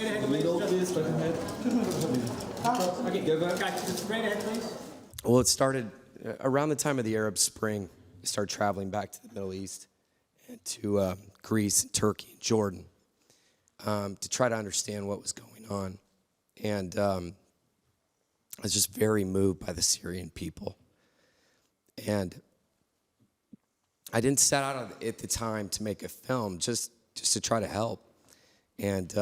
straight ahead, please. Okay, go back to the straight ahead, please. Well, it started around the time of the Arab Spring. We started traveling back to the Middle East and to Greece, Turkey, and Jordan to try to understand what was going on. And I was just very moved by the Syrian people. And I didn't set out at the time to make a film, just to try to help. And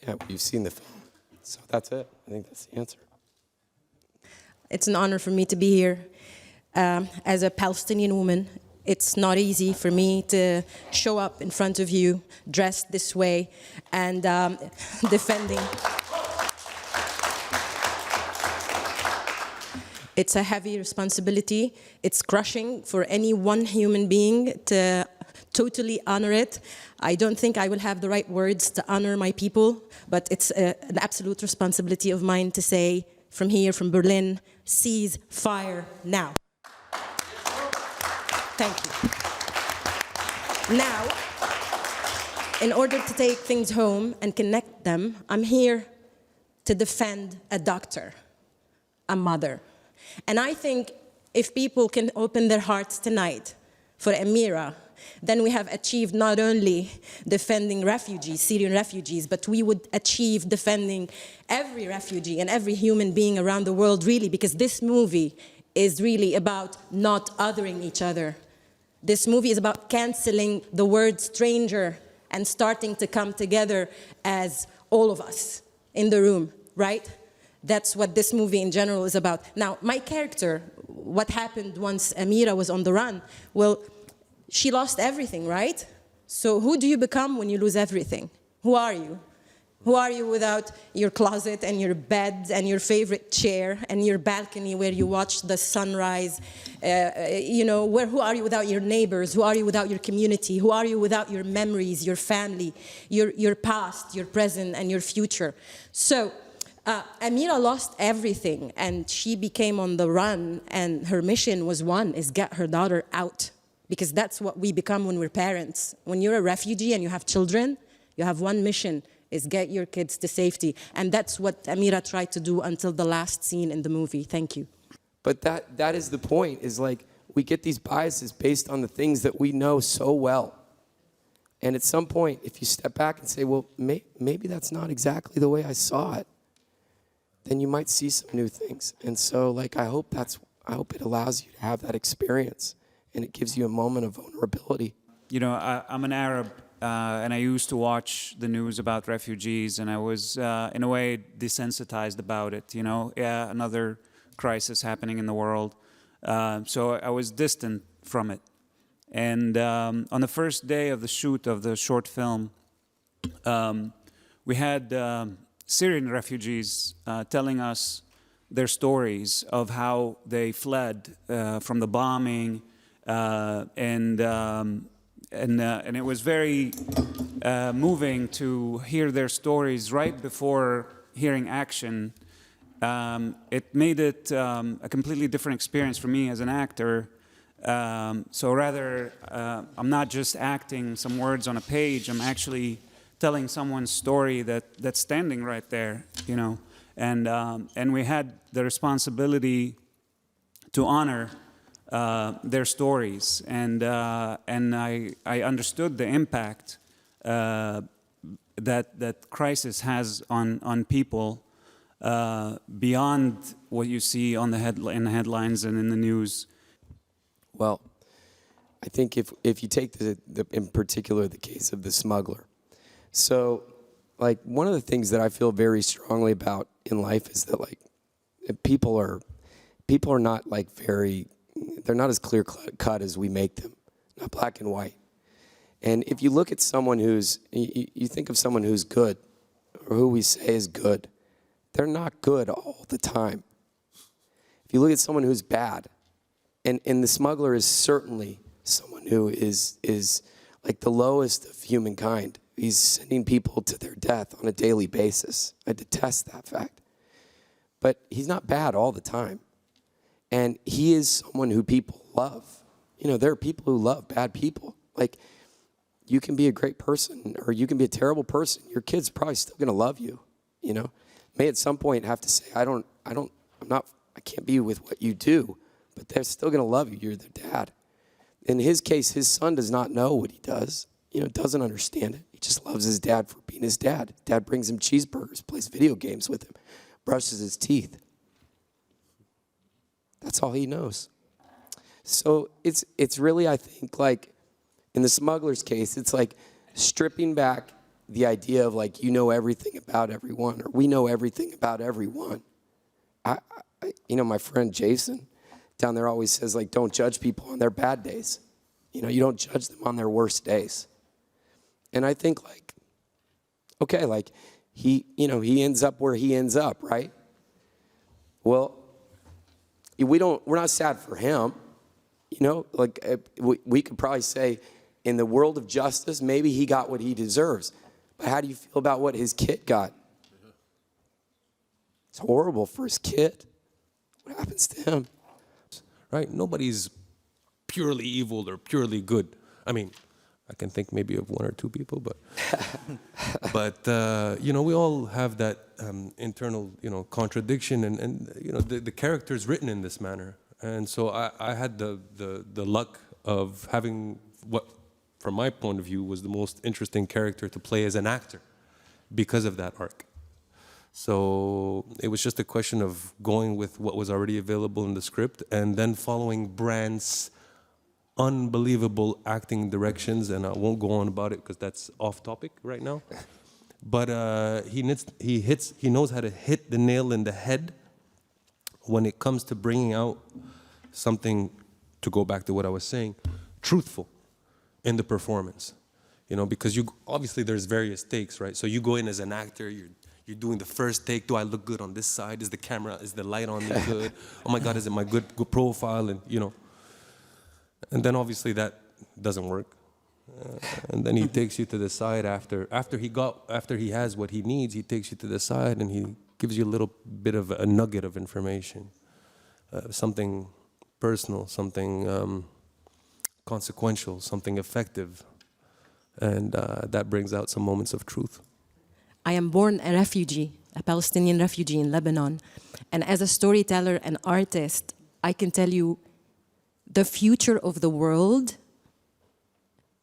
yeah, you've seen the film. So that's it. I think that's the answer. It's an honor for me to be here. As a Palestinian woman, it's not easy for me to show up in front of you dressed this way and defending. It's a heavy responsibility. It's crushing for any one human being to totally honor it. I don't think I will have the right words to honor my people, but it's an absolute responsibility of mine to say from here, from Berlin, cease fire now. Thank you. Now, in order to take things home and connect them, I'm here to defend a doctor, a mother. And I think if people can open their hearts tonight for Amira, then we have achieved not only defending refugees, Syrian refugees, but we would achieve defending every refugee and every human being around the world, really, because this movie is really about not othering each other. This movie is about canceling the word stranger and starting to come together as all of us in the room, right? That's what this movie in general is about. Now, my character, what happened once Amira was on the run? Well, she lost everything, right? So who do you become when you lose everything? Who are you? Who are you without your closet and your bed and your favorite chair and your balcony where you watch the sunrise? Who are you without your neighbors? Who are you without your community? Who are you without your memories, your family, your past, your present, and your future? So Amira lost everything, and she became on the run, and her mission was one, is get her daughter out. Because that's what we become when we're parents. When you're a refugee and you have children, you have one mission, is get your kids to safety. And that's what Amira tried to do until the last scene in the movie. Thank you. But that is the point, is like, we get these biases based on the things that we know so well. And at some point, if you step back and say, well, maybe that's not exactly the way I saw it, then you might see some new things. And so, like, I hope it allows you to have that experience, and it gives you a moment of vulnerability. You know, I'm an Arab, and I used to watch the news about refugees, and I was, in a way, desensitized about it. You know, yeah, another crisis happening in the world. So I was distant from it. And on the first day of the shoot of the short film, we had Syrian refugees telling us their stories of how they fled from the bombing, and it was very moving to hear their stories right before hearing action. It made it a completely different experience for me as an actor. So rather, I'm not just acting some words on a page, I'm actually telling someone's story that's standing right there, you know. And we had the responsibility to honor their stories, and I understood the impact that crisis has on people beyond what you see on in the headlines and in the news. Well, I think if you take in particular the case of the smuggler, so like one of the things that I feel very strongly about in life is that like people are not like they're not as clear cut as we make them, not black and white. And if you look at someone you think of someone who's good, or who we say is good, they're not good all the time. If you look at someone who's bad, and the smuggler is certainly someone who is like the lowest of humankind. He's sending people to their death on a daily basis. I detest that fact. But he's not bad all the time. And he is someone who people love. You know, there are people who love bad people. Like, you can be a great person or you can be a terrible person. Your kid's probably still going to love you, you know. May at some point have to say, I can't be with what you do, but they're still going to love you. You're their dad. In his case, his son does not know what he does, you know, doesn't understand it. He just loves his dad for being his dad. Dad brings him cheeseburgers, plays video games with him, brushes his teeth. That's all he knows. So it's really, I think, like, in the smuggler's case, it's like stripping back the idea of like, you know everything about everyone, or we know everything about everyone. You know, my friend Jason down there always says, like, don't judge people on their bad days. You know, you don't judge them on their worst days. And I think, like, okay, like, he ends up where he ends up, right? Well, we're not sad for him. You know, like, we could probably say, in the world of justice, maybe he got what he deserves. But how do you feel about what his kid got? It's horrible for his kid. What happens to him? Right? Nobody's purely evil or purely good. I mean, I can think maybe of one or two people, but you know, we all have that internal, you know, contradiction, and you know, the character is written in this manner. And so I had the luck of having what, from my point of view, was the most interesting character to play as an actor because of that arc. So it was just a question of going with what was already available in the script and then following Brandt's unbelievable acting directions, and I won't go on about it because that's off topic right now. But he knows how to hit the nail in the head when it comes to bringing out something, to go back to what I was saying, truthful in the performance. You know, because obviously there's various takes, right? So you go in as an actor, you're doing the first take. Do I look good on this side? Is the light on me good? Oh my God, is it my good profile? And you know, and then obviously that doesn't work. And then he takes you to the side after he has what he needs. He takes you to the side and he gives you a little bit of a nugget of information, something personal, something consequential, something effective, and that brings out some moments of truth. I am born a refugee, a Palestinian refugee in Lebanon. And as a storyteller and artist, I can tell you the future of the world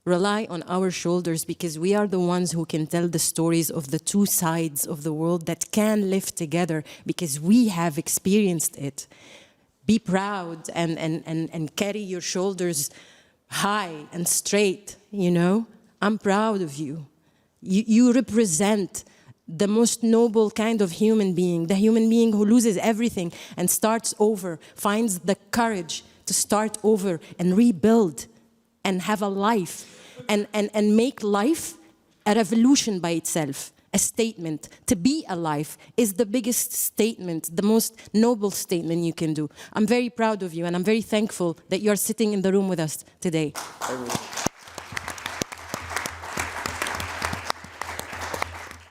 rely on our shoulders, because we are the ones who can tell the stories of the two sides of the world that can live together, because we have experienced it. Be proud and carry your shoulders high and straight, you know? I'm proud of you. You represent the most noble kind of human being, the human being who loses everything and starts over, finds the courage to start over and rebuild and have a life and make life a revolution by itself, a statement. To be alive is the biggest statement, the most noble statement you can do. I'm very proud of you, and I'm very thankful that you're sitting in the room with us today.